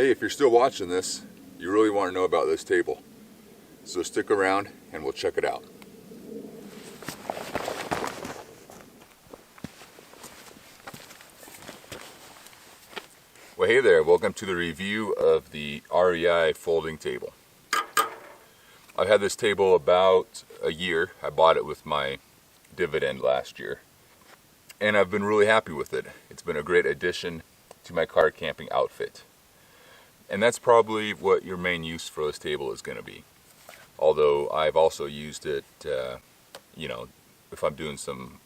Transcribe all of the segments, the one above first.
Hey, if you're still watching this, you really want to know about this table. So stick around and we'll check it out. Well, hey there, welcome to the review of the REI folding table. I've had this table about a year. I bought it with my dividend last year, and I've been really happy with it. It's been a great addition to my car camping outfit. And that's probably what your main use for this table is going to be. Although I've also used it, if I'm doing some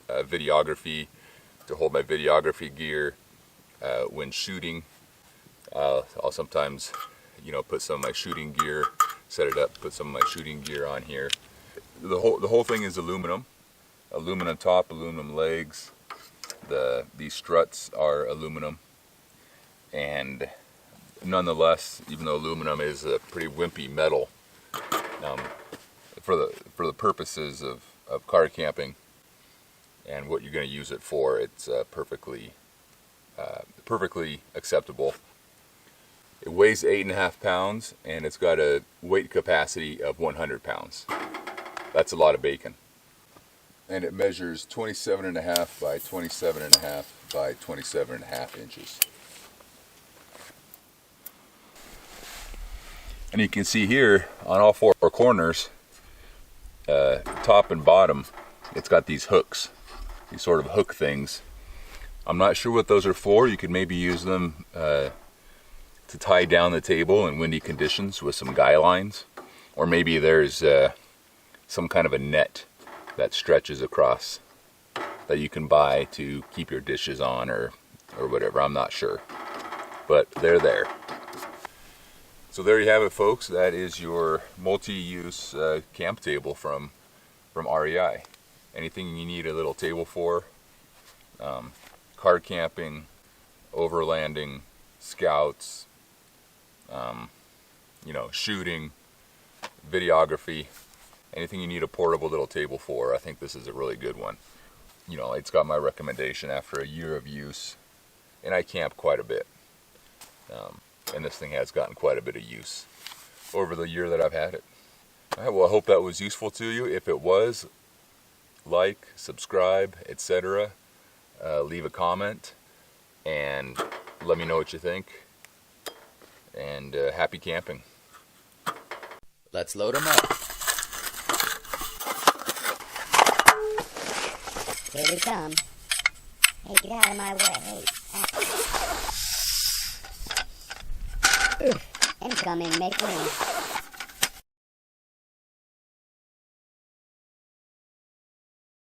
videography, to hold my videography gear. When shooting, I'll sometimes, put some of my shooting gear, set it up, put some of my shooting gear on here. The whole thing is aluminum top, aluminum legs. These struts are aluminum, and nonetheless, even though aluminum is a pretty wimpy metal, for the purposes of car camping and what you're going to use it for, it's perfectly acceptable. It weighs 8.5 pounds, and it's got a weight capacity of 100 pounds. That's a lot of bacon. And it measures 27.5 by 27.5 by 27.5 inches. And you can see here on all four corners, top and bottom, it's got these hooks, these sort of hook things. I'm not sure what those are for. You could maybe use them to tie down the table in windy conditions with some guy lines, or maybe there's some kind of a net that stretches across that you can buy to keep your dishes on or whatever. I'm not sure, but they're there. So there you have it, folks. That is your multi-use camp table from REI. Anything you need a little table for, car camping, overlanding, scouts, shooting, videography, anything you need a portable little table for, I think this is a really good one. It's got my recommendation after a year of use, and I camp quite a bit. And this thing has gotten quite a bit of use over the year that I've had it. All right, well, I hope that was useful to you. If it was, like, subscribe, etc. Leave a comment and let me know what you think. And happy camping. Let's load them up. Here we come. Hey, get out of my way. Hey. Incoming, make room.